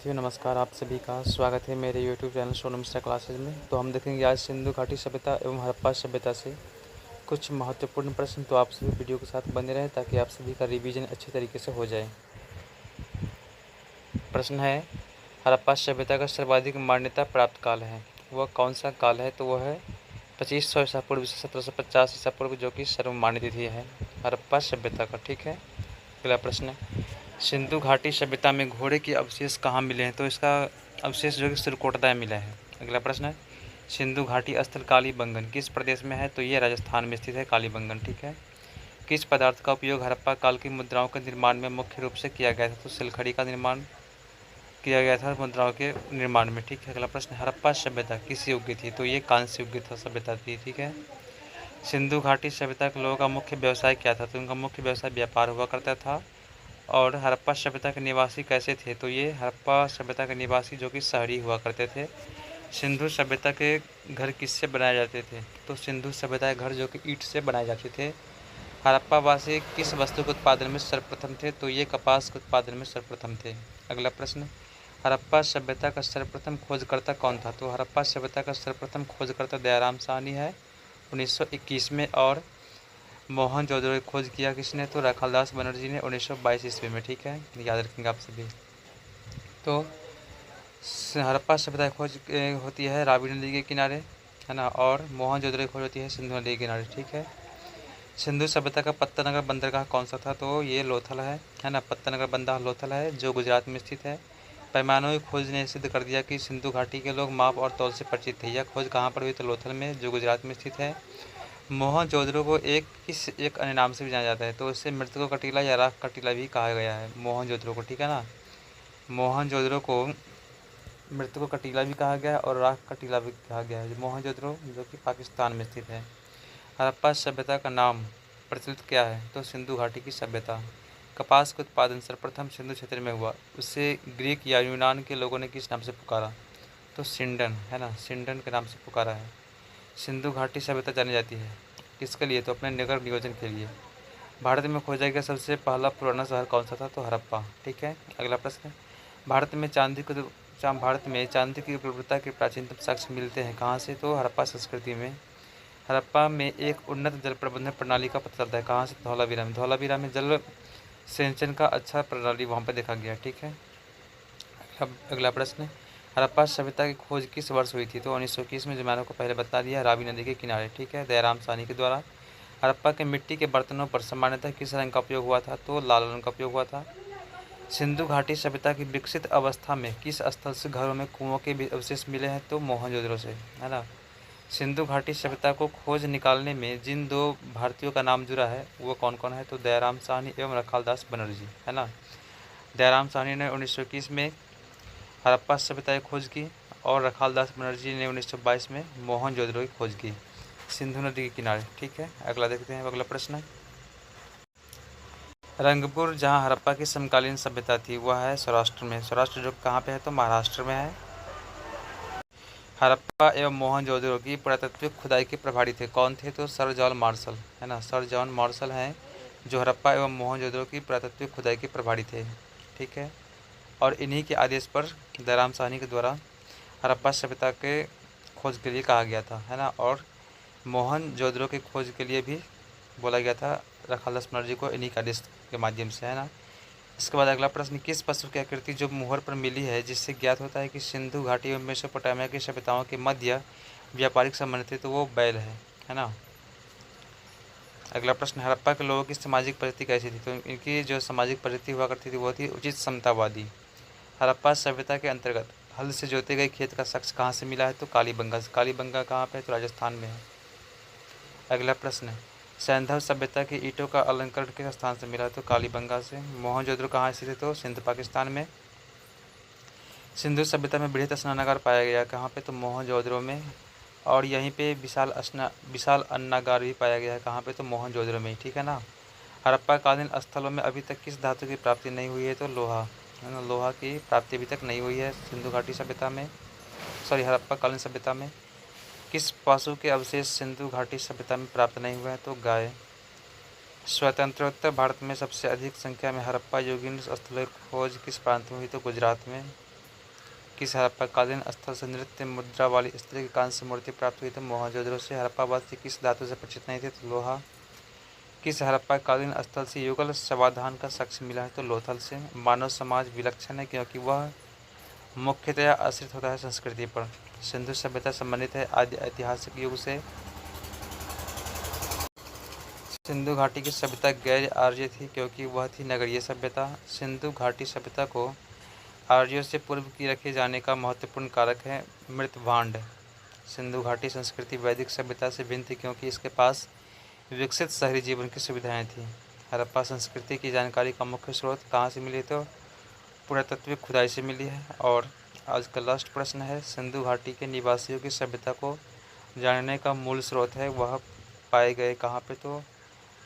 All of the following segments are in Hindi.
विद्यार्थियों नमस्कार। आप सभी का स्वागत है मेरे YouTube channel Sonu Mishra classes में। तो हम देखेंगे आज सिंधु घाटी सभ्यता एवं हड़प्पा सभ्यता से कुछ महत्वपूर्ण प्रश्न। तो आप सभी वीडियो के साथ बने रहें ताकि आप सभी का रिवीजन अच्छे तरीके से हो जाए। प्रश्न है, हड़प्पा सभ्यता का सर्वाधिक मान्यता प्राप्त काल है, वह कौन सा काल है? तो वह है 2500 ईसा पूर्व से 1750 ईसा पूर्व, जो कि सर्वमान्य तिथि है हड़प्पा सभ्यता का। ठीक है। अगला प्रश्न है, सिंधु घाटी सभ्यता में घोड़े के अवशेष कहाँ मिले हैं? तो इसका अवशेष जो कि श्रीकोटदा में मिला है। अगला प्रश्न है, सिंधु घाटी स्थल कालीबंगन किस प्रदेश में है? तो ये राजस्थान में स्थित है कालीबंगन। ठीक है। किस पदार्थ का उपयोग हड़प्पा काल की मुद्राओं के निर्माण में मुख्य रूप से किया गया था? तो सिलखड़ी का निर्माण किया गया था मुद्राओं के निर्माण में। ठीक है। अगला प्रश्न, हड़प्पा सभ्यता किस युग की थी? तो ये कांस्य युग की सभ्यता थी। ठीक है। सिंधु घाटी सभ्यता के लोगों का मुख्य व्यवसाय क्या था? तो उनका मुख्य व्यवसाय व्यापार हुआ करता था। और हड़प्पा सभ्यता के निवासी कैसे थे? तो ये हड़प्पा सभ्यता के निवासी जो कि शहरी हुआ करते थे। सिंधु सभ्यता के घर किससे बनाए जाते थे? तो सिंधु सभ्यता के घर जो कि ईंट से बनाए जाते थे। हड़प्पा वासी किस वस्तु के उत्पादन में सर्वप्रथम थे? तो ये कपास के उत्पादन में सर्वप्रथम थे। अगला प्रश्न, हड़प्पा सभ्यता का सर्वप्रथम खोजकर्ता कौन था? तो हड़प्पा सभ्यता का सर्वप्रथम खोजकर्ता दयाराम साहनी है 1921 में। और मोहनजोदड़ो की खोज किया किसने? तो राखालदास बनर्जी ने 1922 ईस्वी में। ठीक है, याद रखेंगे आप सभी। तो हड़प्पा सभ्यता की खोज होती है रावी नदी के किनारे, है ना। और मोहनजोदड़ो की खोज होती है सिंधु नदी के किनारे। ठीक है। सिंधु सभ्यता का पत्तनगर बंदरगाह कौन सा था? तो ये लोथल है ना। पत्तनगर बंदरगाह लोथल है जो गुजरात में स्थित है। पैमानों की खोज ने सिद्ध कर दिया कि सिंधु घाटी के लोग माप और तौल से परिचित थे। यह खोज कहाँ पर हुई? तो लोथल में, जो गुजरात में स्थित है। मोहनजोदड़ो को एक अन्य नाम से भी जाना जाता है, तो इसे मृतकों का टीला या राख का टीला भी कहा गया है मोहनजोदड़ो को। ठीक है ना। मोहनजोदड़ो को मृतकों का टीला भी कहा गया है और राख का टीला भी कहा गया है। मोहनजोदड़ो जो कि पाकिस्तान में स्थित है। हड़प्पा सभ्यता का नाम प्रचलित क्या है? तो सिंधु घाटी की सभ्यता। कपास का उत्पादन सर्वप्रथम सिंधु क्षेत्र में हुआ, उससे ग्रीक या यूनान के लोगों ने किस नाम से पुकारा? तो सिंडन, है ना। सिंडन के नाम से पुकारा है। सिंधु घाटी सभ्यता जानी जाती है किसके लिए? तो अपने नगर नियोजन के लिए। भारत में खोजा गया सबसे पहला पुराना शहर कौन सा था? तो हड़प्पा। ठीक है। अगला प्रश्न, भारत में चांदी की उपलब्धता के प्राचीनतम साक्ष्य मिलते हैं कहाँ से? तो हड़प्पा संस्कृति में। हड़प्पा में एक उन्नत जल प्रबंधन प्रणाली का पता चलता है कहाँ से? धौलावीरा में। धौलावीरा में जल सिंचन का अच्छा प्रणाली वहाँ पर देखा गया। ठीक है। अब अगला प्रश्न, हड़प्पा सभ्यता की खोज किस वर्ष हुई थी? तो 1921 में, जो मैंने आपको पहले बता दिया, रावी नदी के किनारे। ठीक है, दयाराम साहनी के द्वारा। हड़प्पा के मिट्टी के बर्तनों पर सामान्यतः किस रंग का उपयोग हुआ था? तो लाल रंग का उपयोग हुआ था। सिंधु घाटी सभ्यता की विकसित अवस्था में किस स्थल से घरों में कुओं के भी अवशेष मिले हैं? तो मोहनजोदड़ो से, है ना। सिंधु घाटी सभ्यता को खोज निकालने में जिन दो भारतीयों का नाम जुड़ा है वो कौन कौन है? तो दयाराम साहनी एवं राखालदास बनर्जी, है ना। दयाराम साहनी ने 1921 में हड़प्पा सभ्यता की खोज की और राखालदास बनर्जी ने 1922 में मोहनजोदड़ो की खोज की सिंधु नदी के किनारे। ठीक है। अगला देखते हैं। अगला प्रश्न है, रंगपुर जहां हड़प्पा की समकालीन सभ्यता थी वह है सौराष्ट्र में। सौराष्ट्र जो कहाँ पे है? तो महाराष्ट्र में है। हड़प्पा एवं मोहनजोदड़ो की पुरातत्विक खुदाई के प्रभारी थे कौन थे? तो सर जॉन मार्शल, है ना। सर जॉन मार्शल हैं जो हड़प्पा एवं मोहनजोदड़ो की पुरातत्विक खुदाई के प्रभारी थे। ठीक है। और इन्हीं के आदेश पर दयाराम साहनी के द्वारा हड़प्पा सभ्यता के खोज के लिए कहा गया था, है ना। और मोहनजोदड़ो की खोज के लिए भी बोला गया था राखालदास बनर्जी को, इन्हीं के आदेश के माध्यम से, है ना। इसके बाद अगला प्रश्न, किस पशु की आकृति जो मुहर पर मिली है जिससे ज्ञात होता है कि सिंधु घाटी एवं मेसोपोटामिया की सभ्यताओं के मध्य व्यापारिक संबंध थे? तो वो बैल है ना। अगला प्रश्न, हड़प्पा के लोगों की सामाजिक परिस्थिति कैसी थी? तो इनकी जो सामाजिक परिस्थिति हुआ करती थी वो थी उचित समतावादी। हड़प्पा सभ्यता के अंतर्गत हल से जोते गए खेत का साक्ष्य कहाँ से मिला है? तो कालीबंगा से। कालीबंगा कहाँ पे है? तो राजस्थान में है। अगला प्रश्न, सैंधव सभ्यता की ईंटों का अलंकरण किस स्थान से मिला है? तो कालीबंगा से। मोहनजोदड़ो कहाँ स्थित है? तो सिंध पाकिस्तान में। सिंधु सभ्यता में बृहत स्नानागार पाया गया कहाँ पे? तो मोहनजोदड़ो में। और यहीं पे विशाल अन्नागार भी पाया गया है कहाँ पे? तो मोहनजोदड़ो में ही। ठीक है ना। हड़प्पा कालीन स्थलों में अभी तक किस धातु की प्राप्ति नहीं हुई है? तो लोहा, है ना। लोहा की प्राप्ति अभी तक नहीं हुई है सिंधु घाटी सभ्यता में, हड़प्पा कालीन सभ्यता में। किस पशु के अवशेष सिंधु घाटी सभ्यता में प्राप्त नहीं हुए हैं? तो गाय। स्वतंत्रोत्तर भारत में सबसे अधिक संख्या में हड़प्पा युगीन स्थलों की खोज किस प्रांत में हुई? तो गुजरात में। किस हड़प्पाकालीन स्थल से नृत्य मुद्रा वाली स्त्री की कांस्य मूर्ति प्राप्त हुई? तो मोहनजोदड़ो से। हड़प्पावासी किस धातु से परिचित नहीं थे? तो लोहा। किस हड़प्पाकालीन स्थल से युगल समाधान का साक्ष्य मिला है? तो लोथल से। मानव समाज विलक्षण है क्योंकि वह मुख्यतया आश्रित होता है संस्कृति पर। सिंधु सभ्यता संबंधित है आदि ऐतिहासिक युग से। सिंधु घाटी की सभ्यता गैर आर्य थी क्योंकि वह थी नगरीय सभ्यता। सिंधु घाटी सभ्यता को आर्यों से पूर्व की रखे जाने का महत्वपूर्ण कारक है मृतभांड। सिंधु घाटी संस्कृति वैदिक सभ्यता से भिन्न थी क्योंकि इसके पास विकसित शहरी जीवन की सुविधाएं थीं। हड़प्पा संस्कृति की जानकारी का मुख्य स्रोत कहाँ से मिली? तो पुरातत्विक खुदाई से मिली है। और आज का लास्ट प्रश्न है, सिंधु घाटी के निवासियों की सभ्यता को जानने का मूल स्रोत है वह पाए गए कहाँ पे? तो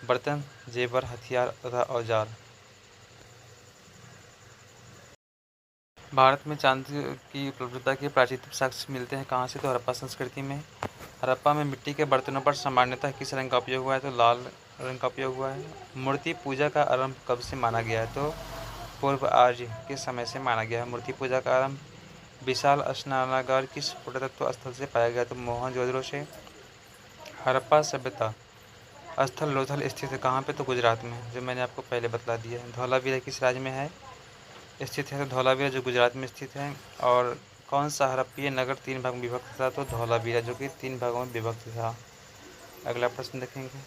बर्तन, जेवर, हथियार तथा औजार। भारत में चांदी की उपलब्धता के प्राचीनतम साक्ष्य मिलते हैं कहाँ से? तो हड़प्पा संस्कृति में। हड़प्पा में मिट्टी के बर्तनों पर सामान्यतः किस रंग का उपयोग हुआ है? तो लाल रंग का उपयोग हुआ है। मूर्ति पूजा का आरंभ कब से माना गया है? तो पूर्व आर्य के समय से माना गया है मूर्ति पूजा का आरंभ। विशाल स्नानागार किस पुरातत्व स्थल से पाया गया? तो मोहनजोदड़ो से। हड़प्पा सभ्यता स्थल लोथल स्थित है कहाँ पे? तो गुजरात में, जो मैंने आपको पहले बतला दिया है। धौलावीरा किस राज्य में है स्थित है? तो धौलावीरा जो गुजरात में स्थित है। और कौन सा हड़प्पीय नगर 3 भाग में विभक्त था? तो धौलावीरा, जो कि 3 भागों में विभक्त था। अगला प्रश्न देखेंगे।